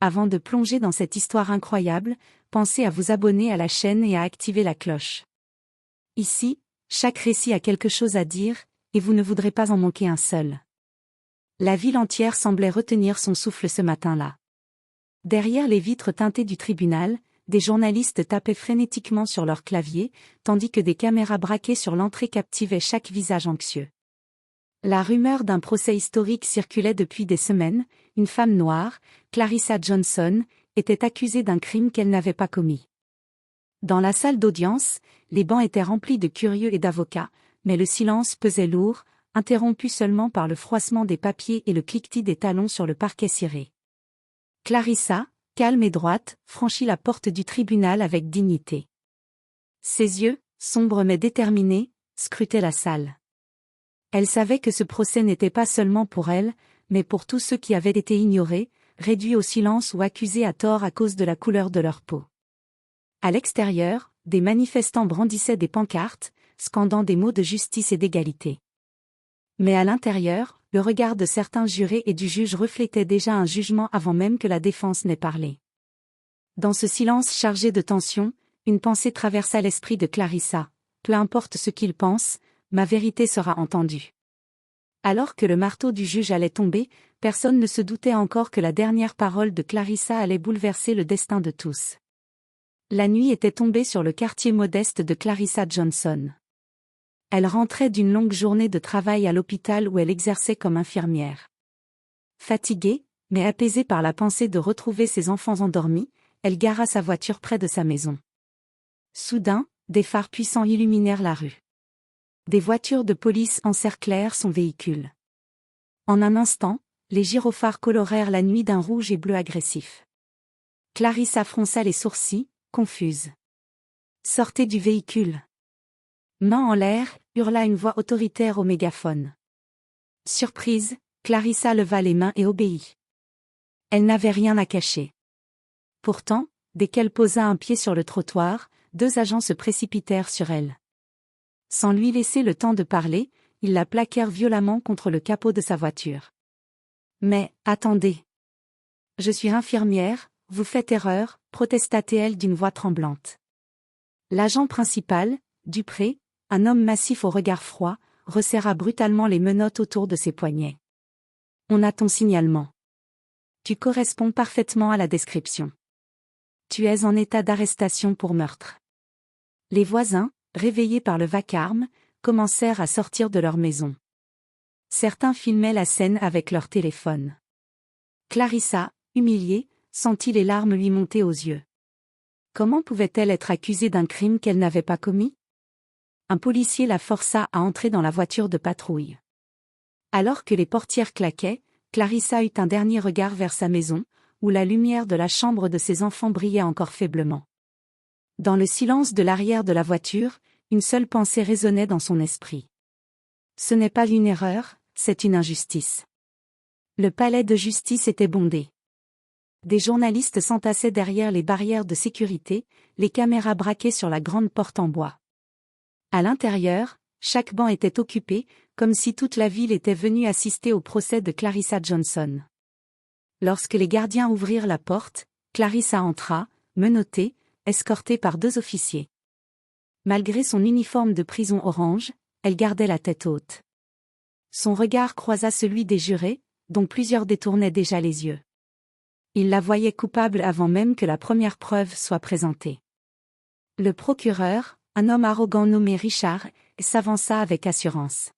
Avant de plonger dans cette histoire incroyable, pensez à vous abonner à la chaîne et à activer la cloche. Ici, chaque récit a quelque chose à dire, et vous ne voudrez pas en manquer un seul. La ville entière semblait retenir son souffle ce matin-là. Derrière les vitres teintées du tribunal, des journalistes tapaient frénétiquement sur leur clavier, tandis que des caméras braquées sur l'entrée captivaient chaque visage anxieux. La rumeur d'un procès historique circulait depuis des semaines. Une femme noire, Clarissa Johnson, était accusée d'un crime qu'elle n'avait pas commis. Dans la salle d'audience, les bancs étaient remplis de curieux et d'avocats, mais le silence pesait lourd, interrompu seulement par le froissement des papiers et le cliquetis des talons sur le parquet ciré. Clarissa, calme et droite, franchit la porte du tribunal avec dignité. Ses yeux, sombres mais déterminés, scrutaient la salle. Elle savait que ce procès n'était pas seulement pour elle, mais pour tous ceux qui avaient été ignorés, réduits au silence ou accusés à tort à cause de la couleur de leur peau. À l'extérieur, des manifestants brandissaient des pancartes, scandant des mots de justice et d'égalité. Mais à l'intérieur, le regard de certains jurés et du juge reflétait déjà un jugement avant même que la défense n'ait parlé. Dans ce silence chargé de tension, une pensée traversa l'esprit de Clarissa. Peu importe ce qu'il pense, ma vérité sera entendue. Alors que le marteau du juge allait tomber, personne ne se doutait encore que la dernière parole de Clarissa allait bouleverser le destin de tous. La nuit était tombée sur le quartier modeste de Clarissa Johnson. Elle rentrait d'une longue journée de travail à l'hôpital où elle exerçait comme infirmière. Fatiguée, mais apaisée par la pensée de retrouver ses enfants endormis, elle gara sa voiture près de sa maison. Soudain, des phares puissants illuminèrent la rue. Des voitures de police encerclèrent son véhicule. En un instant, les gyrophares colorèrent la nuit d'un rouge et bleu agressif. Clarissa fronça les sourcils, confuse. « Sortez du véhicule !» Main en l'air, hurla une voix autoritaire au mégaphone. Surprise, Clarissa leva les mains et obéit. Elle n'avait rien à cacher. Pourtant, dès qu'elle posa un pied sur le trottoir, 2 agents se précipitèrent sur elle. Sans lui laisser le temps de parler, ils la plaquèrent violemment contre le capot de sa voiture. « Mais, attendez. Je suis infirmière, vous faites erreur, protesta-t-elle d'une voix tremblante. L'agent principal, Dupré, un homme massif au regard froid, resserra brutalement les menottes autour de ses poignets. « On a ton signalement. Tu corresponds parfaitement à la description. Tu es en état d'arrestation pour meurtre. » Les voisins, réveillés par le vacarme, commencèrent à sortir de leur maison. Certains filmaient la scène avec leur téléphone. Clarissa, humiliée, sentit les larmes lui monter aux yeux. Comment pouvait-elle être accusée d'un crime qu'elle n'avait pas commis? Un policier la força à entrer dans la voiture de patrouille. Alors que les portières claquaient, Clarissa eut un dernier regard vers sa maison, où la lumière de la chambre de ses enfants brillait encore faiblement. Dans le silence de l'arrière de la voiture, une seule pensée résonnait dans son esprit. Ce n'est pas une erreur, c'est une injustice. Le palais de justice était bondé. Des journalistes s'entassaient derrière les barrières de sécurité, les caméras braquées sur la grande porte en bois. À l'intérieur, chaque banc était occupé, comme si toute la ville était venue assister au procès de Clarissa Johnson. Lorsque les gardiens ouvrirent la porte, Clarissa entra, menottée, escortée par 2 officiers. Malgré son uniforme de prison orange, elle gardait la tête haute. Son regard croisa celui des jurés, dont plusieurs détournaient déjà les yeux. Ils la voyaient coupable avant même que la première preuve soit présentée. Le procureur, un homme arrogant nommé Richard, s'avança avec assurance.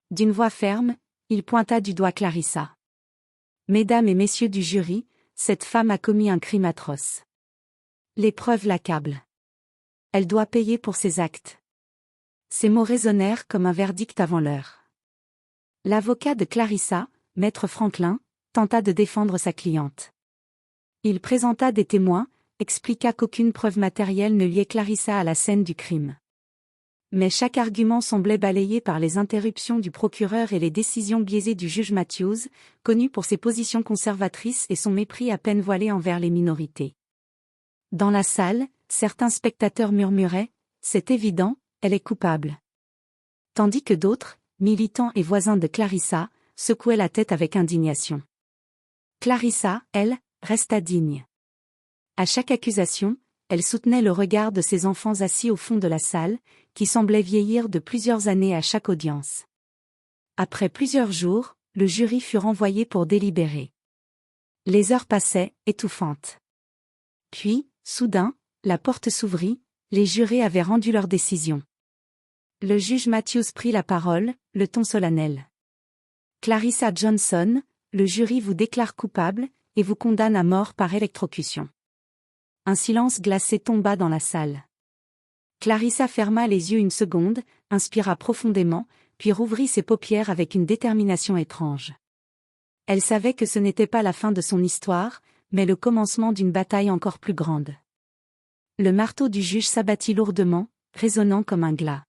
D'une voix ferme, il pointa du doigt Clarissa. « Mesdames et messieurs du jury, cette femme a commis un crime atroce. Les preuves l'accablent. Elle doit payer pour ses actes. » Ces mots résonnèrent comme un verdict avant l'heure. L'avocat de Clarissa, maître Franklin, tenta de défendre sa cliente. Il présenta des témoins, expliqua qu'aucune preuve matérielle ne liait Clarissa à la scène du crime. Mais chaque argument semblait balayé par les interruptions du procureur et les décisions biaisées du juge Matthews, connu pour ses positions conservatrices et son mépris à peine voilé envers les minorités. Dans la salle, certains spectateurs murmuraient « C'est évident, elle est coupable ». Tandis que d'autres, militants et voisins de Clarissa, secouaient la tête avec indignation. Clarissa, elle, resta digne. À chaque accusation, elle soutenait le regard de ses enfants assis au fond de la salle, qui semblaient vieillir de plusieurs années à chaque audience. Après plusieurs jours, le jury fut renvoyé pour délibérer. Les heures passaient, étouffantes. Puis, soudain, la porte s'ouvrit, les jurés avaient rendu leur décision. Le juge Matthews prit la parole, le ton solennel. Clarissa Johnson, le jury vous déclare coupable, et vous condamne à mort par électrocution. Un silence glacé tomba dans la salle. Clarissa ferma les yeux une seconde, inspira profondément, puis rouvrit ses paupières avec une détermination étrange. Elle savait que ce n'était pas la fin de son histoire, mais le commencement d'une bataille encore plus grande. Le marteau du juge s'abattit lourdement, résonnant comme un glas.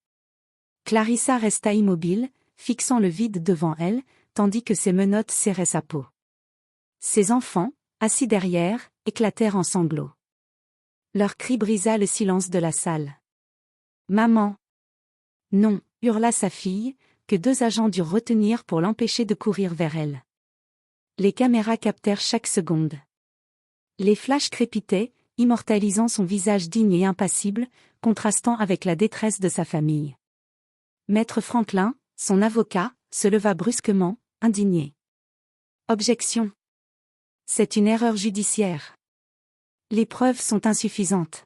Clarissa resta immobile, fixant le vide devant elle, tandis que ses menottes serraient sa peau. Ses enfants, assis derrière, éclatèrent en sanglots. Leur cri brisa le silence de la salle. « Maman !» « Non !» hurla sa fille, que deux agents durent retenir pour l'empêcher de courir vers elle. Les caméras captèrent chaque seconde. Les flashs crépitaient, immortalisant son visage digne et impassible, contrastant avec la détresse de sa famille. Maître Franklin, son avocat, se leva brusquement, indigné. « Objection. C'est une erreur judiciaire. Les preuves sont insuffisantes.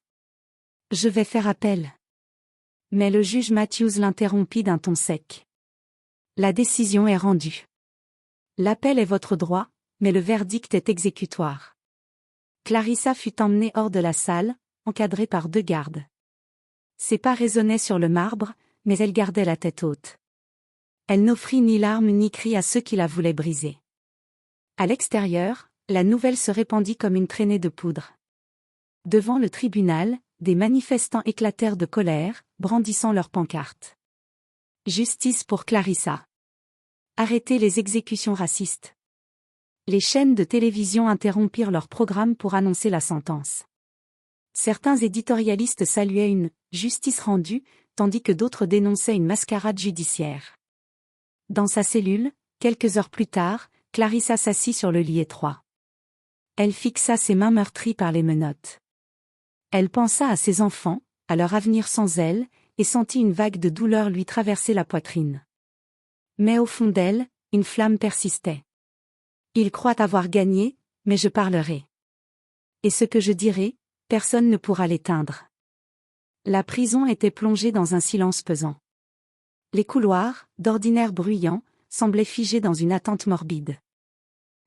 Je vais faire appel. » Mais le juge Matthews l'interrompit d'un ton sec. « La décision est rendue. L'appel est votre droit, mais le verdict est exécutoire. » Clarissa fut emmenée hors de la salle, encadrée par deux gardes. Ses pas résonnaient sur le marbre, mais elle gardait la tête haute. Elle n'offrit ni larmes ni cris à ceux qui la voulaient briser. À l'extérieur, la nouvelle se répandit comme une traînée de poudre. Devant le tribunal, des manifestants éclatèrent de colère, brandissant leurs pancartes. Justice pour Clarissa. Arrêtez les exécutions racistes. Les chaînes de télévision interrompirent leur programme pour annoncer la sentence. Certains éditorialistes saluaient une « justice rendue », tandis que d'autres dénonçaient une mascarade judiciaire. Dans sa cellule, quelques heures plus tard, Clarissa s'assit sur le lit étroit. Elle fixa ses mains meurtries par les menottes. Elle pensa à ses enfants, à leur avenir sans elle, et sentit une vague de douleur lui traverser la poitrine. Mais au fond d'elle, une flamme persistait. Il croit avoir gagné, mais je parlerai. Et ce que je dirai, personne ne pourra l'éteindre. La prison était plongée dans un silence pesant. Les couloirs, d'ordinaire bruyants, semblaient figés dans une attente morbide.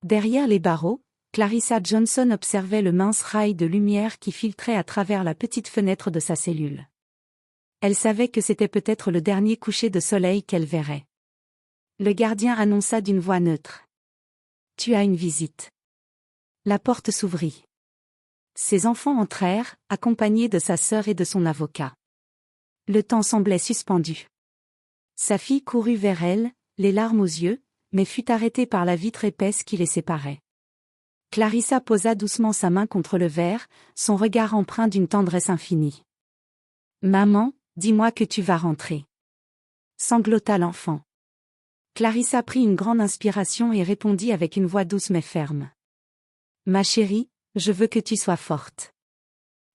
Derrière les barreaux, Clarissa Johnson observait le mince rail de lumière qui filtrait à travers la petite fenêtre de sa cellule. Elle savait que c'était peut-être le dernier coucher de soleil qu'elle verrait. Le gardien annonça d'une voix neutre. « Tu as une visite. » La porte s'ouvrit. Ses enfants entrèrent, accompagnés de sa sœur et de son avocat. Le temps semblait suspendu. Sa fille courut vers elle, les larmes aux yeux, mais fut arrêtée par la vitre épaisse qui les séparait. Clarissa posa doucement sa main contre le verre, son regard empreint d'une tendresse infinie. « Maman, dis-moi que tu vas rentrer. » sanglota l'enfant. Clarissa prit une grande inspiration et répondit avec une voix douce mais ferme. « Ma chérie, je veux que tu sois forte.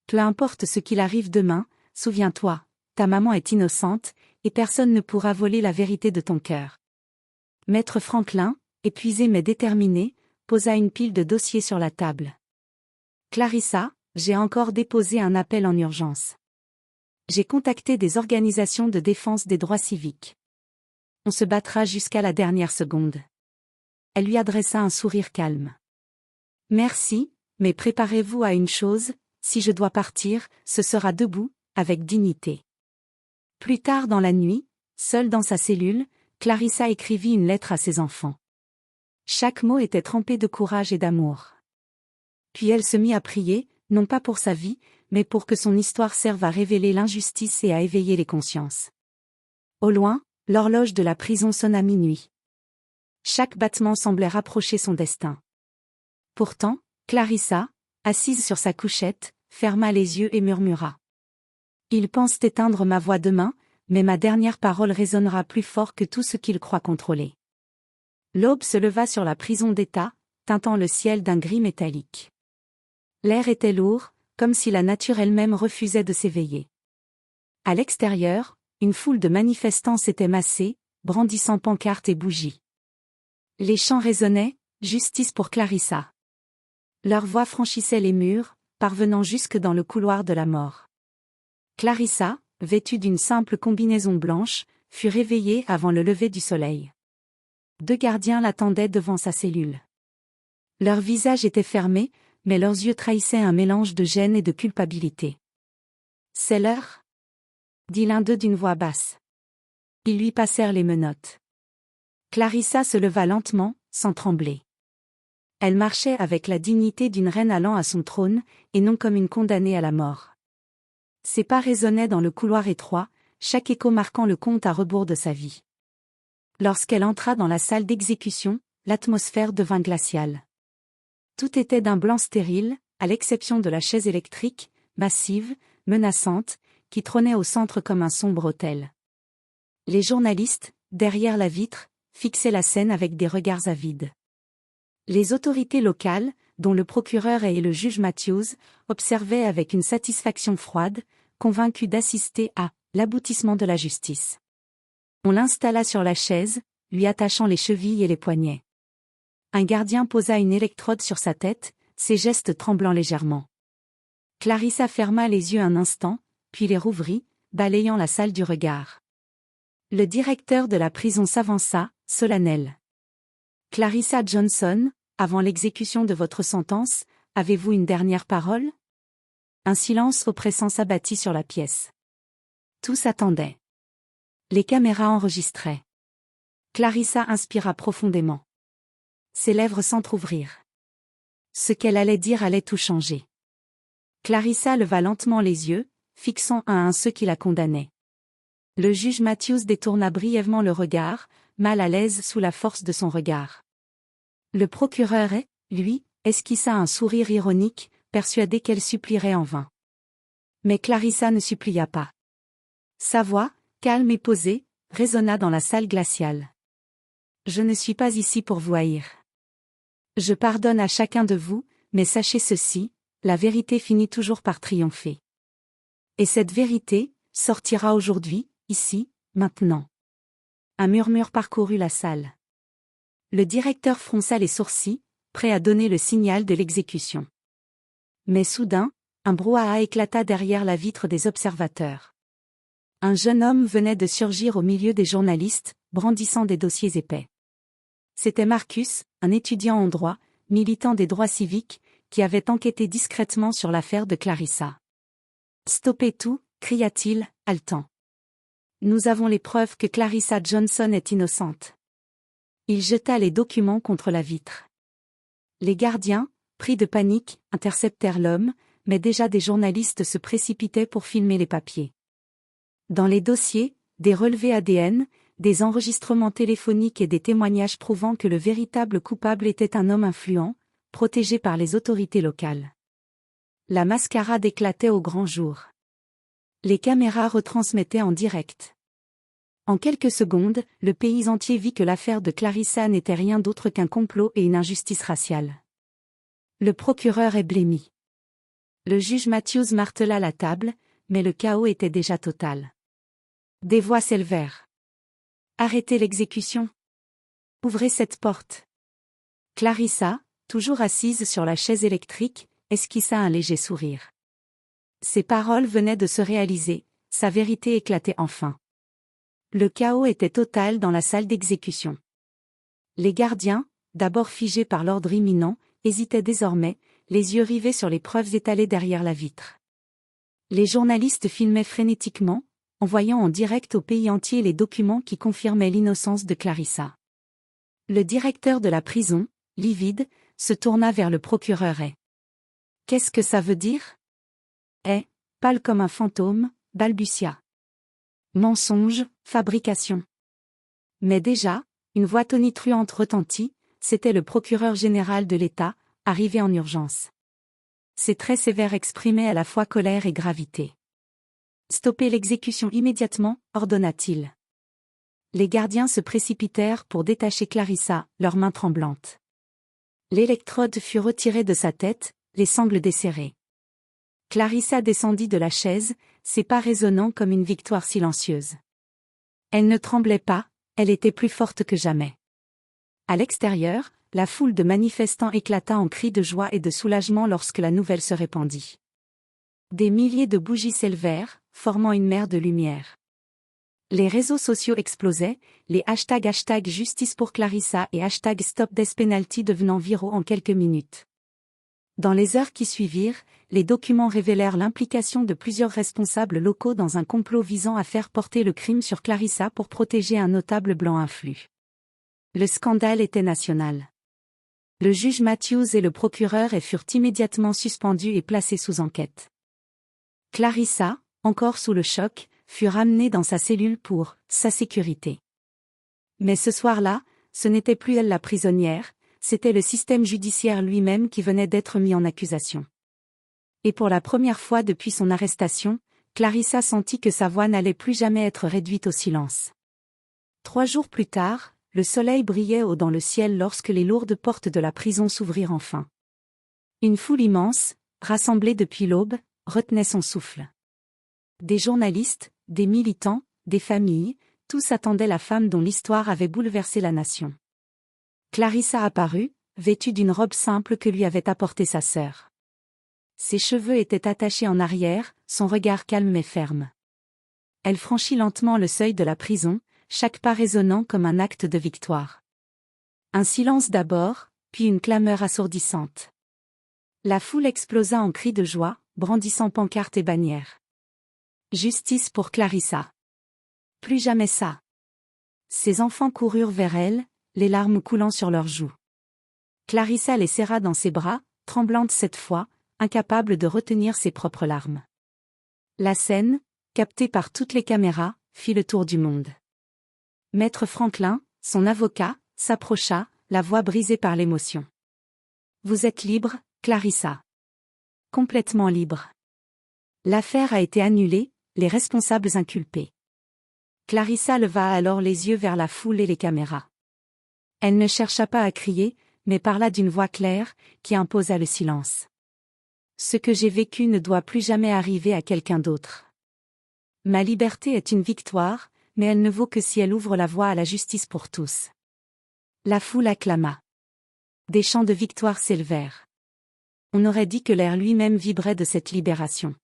Peu importe ce qu'il arrive demain, souviens-toi, ta maman est innocente, et personne ne pourra voler la vérité de ton cœur. » Maître Franklin, épuisé mais déterminé, posa une pile de dossiers sur la table. « Clarissa, j'ai encore déposé un appel en urgence. J'ai contacté des organisations de défense des droits civiques. On se battra jusqu'à la dernière seconde. » Elle lui adressa un sourire calme. « Merci, mais préparez-vous à une chose, si je dois partir, ce sera debout, avec dignité. » Plus tard dans la nuit, seule dans sa cellule, Clarissa écrivit une lettre à ses enfants. Chaque mot était trempé de courage et d'amour. Puis elle se mit à prier, non pas pour sa vie, mais pour que son histoire serve à révéler l'injustice et à éveiller les consciences. Au loin, l'horloge de la prison sonna minuit. Chaque battement semblait rapprocher son destin. Pourtant, Clarissa, assise sur sa couchette, ferma les yeux et murmura. « Ils pensent éteindre ma voix demain, mais ma dernière parole résonnera plus fort que tout ce qu'ils croient contrôler. » L'aube se leva sur la prison d'État, teintant le ciel d'un gris métallique. L'air était lourd, comme si la nature elle-même refusait de s'éveiller. À l'extérieur, une foule de manifestants s'était massée, brandissant pancartes et bougies. Les chants résonnaient, « Justice pour Clarissa ». Leurs voix franchissaient les murs, parvenant jusque dans le couloir de la mort. Clarissa, vêtue d'une simple combinaison blanche, fut réveillée avant le lever du soleil. 2 gardiens l'attendaient devant sa cellule. Leurs visages étaient fermés, mais leurs yeux trahissaient un mélange de gêne et de culpabilité. « C'est l'heure » dit l'un d'eux d'une voix basse. Ils lui passèrent les menottes. Clarissa se leva lentement, sans trembler. Elle marchait avec la dignité d'une reine allant à son trône, et non comme une condamnée à la mort. Ses pas résonnaient dans le couloir étroit, chaque écho marquant le compte à rebours de sa vie. Lorsqu'elle entra dans la salle d'exécution, l'atmosphère devint glaciale. Tout était d'un blanc stérile, à l'exception de la chaise électrique, massive, menaçante, qui trônait au centre comme un sombre autel. Les journalistes, derrière la vitre, fixaient la scène avec des regards avides. Les autorités locales, dont le procureur et le juge Matthews, observaient avec une satisfaction froide, convaincus d'assister à l'aboutissement de la justice. On l'installa sur la chaise, lui attachant les chevilles et les poignets. Un gardien posa une électrode sur sa tête, ses gestes tremblant légèrement. Clarissa ferma les yeux un instant, puis les rouvrit, balayant la salle du regard. Le directeur de la prison s'avança, solennel. « Clarissa Johnson, avant l'exécution de votre sentence, avez-vous une dernière parole ?» Un silence oppressant s'abattit sur la pièce. Tous attendaient. Les caméras enregistraient. Clarissa inspira profondément. Ses lèvres s'entr'ouvrirent. Ce qu'elle allait dire allait tout changer. Clarissa leva lentement les yeux, fixant un à un ceux qui la condamnaient. Le juge Matthews détourna brièvement le regard, mal à l'aise sous la force de son regard. Le procureur lui, esquissa un sourire ironique, persuadé qu'elle supplierait en vain. Mais Clarissa ne supplia pas. Sa voix, calme et posée, résonna dans la salle glaciale. « Je ne suis pas ici pour vous haïr. Je pardonne à chacun de vous, mais sachez ceci, la vérité finit toujours par triompher. Et cette vérité sortira aujourd'hui, ici, maintenant. » Un murmure parcourut la salle. Le directeur fronça les sourcils, prêt à donner le signal de l'exécution. Mais soudain, un brouhaha éclata derrière la vitre des observateurs. Un jeune homme venait de surgir au milieu des journalistes, brandissant des dossiers épais. C'était Marcus, un étudiant en droit, militant des droits civiques, qui avait enquêté discrètement sur l'affaire de Clarissa. « Stoppez tout » cria-t-il, haletant. « Nous avons les preuves que Clarissa Johnson est innocente. » Il jeta les documents contre la vitre. Les gardiens, pris de panique, interceptèrent l'homme, mais déjà des journalistes se précipitaient pour filmer les papiers. Dans les dossiers, des relevés ADN, des enregistrements téléphoniques et des témoignages prouvant que le véritable coupable était un homme influent, protégé par les autorités locales. La mascarade éclatait au grand jour. Les caméras retransmettaient en direct. En quelques secondes, le pays entier vit que l'affaire de Clarissa n'était rien d'autre qu'un complot et une injustice raciale. Le procureur est blêmi. Le juge Matthews martela la table, mais le chaos était déjà total. Des voix s'élevèrent. « Arrêtez l'exécution. Ouvrez cette porte. » Clarissa, toujours assise sur la chaise électrique, esquissa un léger sourire. Ses paroles venaient de se réaliser, sa vérité éclatait enfin. Le chaos était total dans la salle d'exécution. Les gardiens, d'abord figés par l'ordre imminent, hésitaient désormais, les yeux rivés sur les preuves étalées derrière la vitre. Les journalistes filmaient frénétiquement, envoyant en direct au pays entier les documents qui confirmaient l'innocence de Clarissa. Le directeur de la prison, livide, se tourna vers le procureur et « Qu'est-ce que ça veut dire ?» Pâle comme un fantôme, balbutia. « Mensonge, fabrication. » Mais déjà, une voix tonitruante retentit, c'était le procureur général de l'État, arrivé en urgence. Ses traits sévères exprimaient à la fois colère et gravité. « Stoppez l'exécution immédiatement, ordonna-t-il. » Les gardiens se précipitèrent pour détacher Clarissa, leurs mains tremblantes. L'électrode fut retirée de sa tête, les sangles desserrées. Clarissa descendit de la chaise, ses pas résonnant comme une victoire silencieuse. Elle ne tremblait pas, elle était plus forte que jamais. À l'extérieur, la foule de manifestants éclata en cris de joie et de soulagement lorsque la nouvelle se répandit. Des milliers de bougies s'élevèrent, formant une mer de lumière. Les réseaux sociaux explosaient, les hashtags Justice pour Clarissa et #StopDeathPenalty devenant viraux en quelques minutes. Dans les heures qui suivirent, les documents révélèrent l'implication de plusieurs responsables locaux dans un complot visant à faire porter le crime sur Clarissa pour protéger un notable blanc influent. Le scandale était national. Le juge Matthews et le procureur furent immédiatement suspendus et placés sous enquête. Clarissa, encore sous le choc, fut ramenée dans sa cellule pour sa sécurité. Mais ce soir-là, ce n'était plus elle la prisonnière, c'était le système judiciaire lui-même qui venait d'être mis en accusation. Et pour la première fois depuis son arrestation, Clarissa sentit que sa voix n'allait plus jamais être réduite au silence. 3 jours plus tard, le soleil brillait haut dans le ciel lorsque les lourdes portes de la prison s'ouvrirent enfin. Une foule immense, rassemblée depuis l'aube, retenait son souffle. Des journalistes, des militants, des familles, tous attendaient la femme dont l'histoire avait bouleversé la nation. Clarissa apparut, vêtue d'une robe simple que lui avait apportée sa sœur. Ses cheveux étaient attachés en arrière, son regard calme mais ferme. Elle franchit lentement le seuil de la prison, chaque pas résonnant comme un acte de victoire. Un silence d'abord, puis une clameur assourdissante. La foule explosa en cris de joie, brandissant pancartes et bannières. Justice pour Clarissa. Plus jamais ça. Ses enfants coururent vers elle, les larmes coulant sur leurs joues. Clarissa les serra dans ses bras, tremblante cette fois, incapable de retenir ses propres larmes. La scène, captée par toutes les caméras, fit le tour du monde. Maître Franklin, son avocat, s'approcha, la voix brisée par l'émotion. « Vous êtes libre, Clarissa. Complètement libre. L'affaire a été annulée, les responsables inculpés. » Clarissa leva alors les yeux vers la foule et les caméras. Elle ne chercha pas à crier, mais parla d'une voix claire, qui imposa le silence. Ce que j'ai vécu ne doit plus jamais arriver à quelqu'un d'autre. Ma liberté est une victoire, mais elle ne vaut que si elle ouvre la voie à la justice pour tous. La foule acclama. Des chants de victoire s'élevèrent. On aurait dit que l'air lui-même vibrait de cette libération.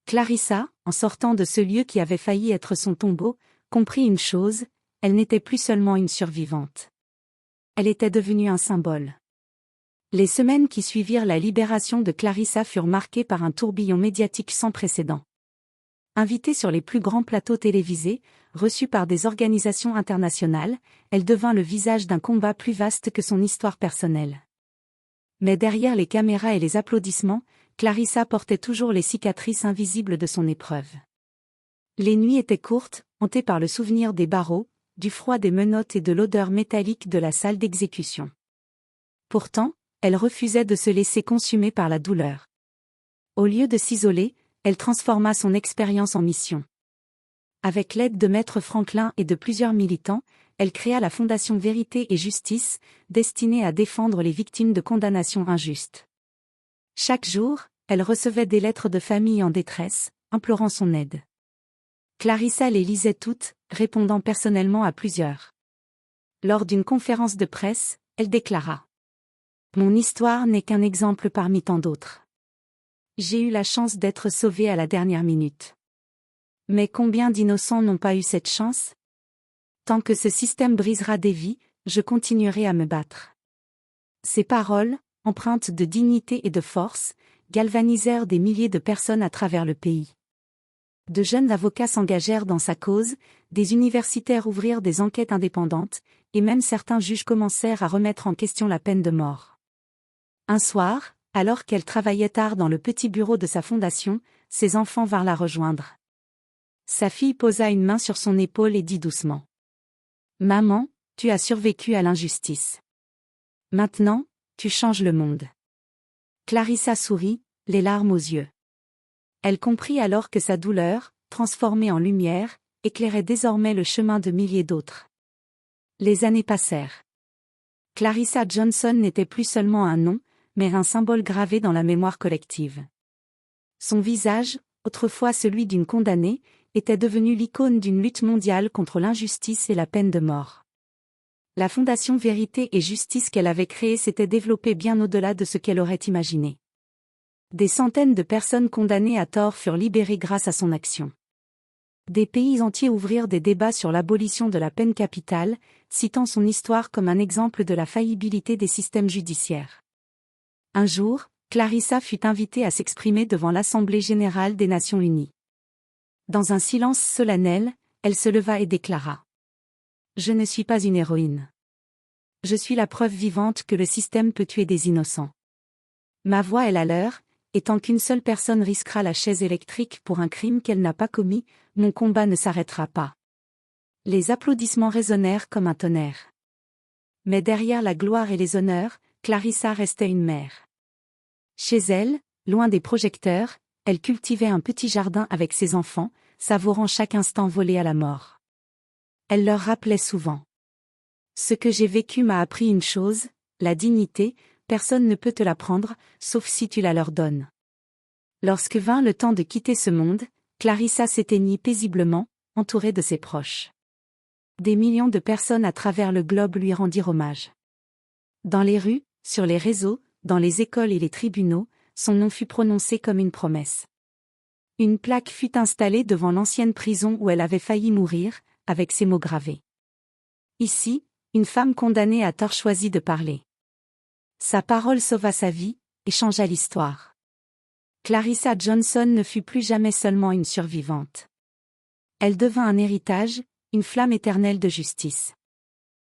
Clarissa, en sortant de ce lieu qui avait failli être son tombeau, comprit une chose, elle n'était plus seulement une survivante. Elle était devenue un symbole. Les semaines qui suivirent la libération de Clarissa furent marquées par un tourbillon médiatique sans précédent. Invitée sur les plus grands plateaux télévisés, reçue par des organisations internationales, elle devint le visage d'un combat plus vaste que son histoire personnelle. Mais derrière les caméras et les applaudissements, Clarissa portait toujours les cicatrices invisibles de son épreuve. Les nuits étaient courtes, hantées par le souvenir des barreaux, du froid des menottes et de l'odeur métallique de la salle d'exécution. Pourtant, elle refusait de se laisser consumer par la douleur. Au lieu de s'isoler, elle transforma son expérience en mission. Avec l'aide de Maître Franklin et de plusieurs militants, elle créa la Fondation Vérité et Justice, destinée à défendre les victimes de condamnations injustes. Chaque jour, elle recevait des lettres de familles en détresse, implorant son aide. Clarissa les lisait toutes, répondant personnellement à plusieurs. Lors d'une conférence de presse, elle déclara : « Mon histoire n'est qu'un exemple parmi tant d'autres. J'ai eu la chance d'être sauvée à la dernière minute. Mais combien d'innocents n'ont pas eu cette chance ? Tant que ce système brisera des vies, je continuerai à me battre. » Ces paroles, empreintes de dignité et de force, galvanisèrent des milliers de personnes à travers le pays. De jeunes avocats s'engagèrent dans sa cause, des universitaires ouvrirent des enquêtes indépendantes, et même certains juges commencèrent à remettre en question la peine de mort. Un soir, alors qu'elle travaillait tard dans le petit bureau de sa fondation, ses enfants vinrent la rejoindre. Sa fille posa une main sur son épaule et dit doucement : « Maman, tu as survécu à l'injustice. Maintenant, tu changes le monde. » Clarissa sourit, les larmes aux yeux. Elle comprit alors que sa douleur, transformée en lumière, éclairait désormais le chemin de milliers d'autres. Les années passèrent. Clarissa Johnson n'était plus seulement un nom, mais un symbole gravé dans la mémoire collective. Son visage, autrefois celui d'une condamnée, était devenu l'icône d'une lutte mondiale contre l'injustice et la peine de mort. La fondation Vérité et Justice qu'elle avait créée s'était développée bien au-delà de ce qu'elle aurait imaginé. Des centaines de personnes condamnées à tort furent libérées grâce à son action. Des pays entiers ouvrirent des débats sur l'abolition de la peine capitale, citant son histoire comme un exemple de la faillibilité des systèmes judiciaires. Un jour, Clarissa fut invitée à s'exprimer devant l'Assemblée générale des Nations unies. Dans un silence solennel, elle se leva et déclara : « Je ne suis pas une héroïne. Je suis la preuve vivante que le système peut tuer des innocents. Ma voix est la leur, et tant qu'une seule personne risquera la chaise électrique pour un crime qu'elle n'a pas commis, mon combat ne s'arrêtera pas. » Les applaudissements résonnèrent comme un tonnerre. Mais derrière la gloire et les honneurs, Clarissa restait une mère. Chez elle, loin des projecteurs, elle cultivait un petit jardin avec ses enfants, savourant chaque instant volé à la mort. Elle leur rappelait souvent : « Ce que j'ai vécu m'a appris une chose, la dignité, personne ne peut te la prendre, sauf si tu la leur donnes. » Lorsque vint le temps de quitter ce monde, Clarissa s'éteignit paisiblement, entourée de ses proches. Des millions de personnes à travers le globe lui rendirent hommage. Dans les rues, sur les réseaux, dans les écoles et les tribunaux, son nom fut prononcé comme une promesse. Une plaque fut installée devant l'ancienne prison où elle avait failli mourir, avec ces mots gravés. Ici, une femme condamnée à tort choisit de parler. Sa parole sauva sa vie, et changea l'histoire. Clarissa Johnson ne fut plus jamais seulement une survivante. Elle devint un héritage, une flamme éternelle de justice.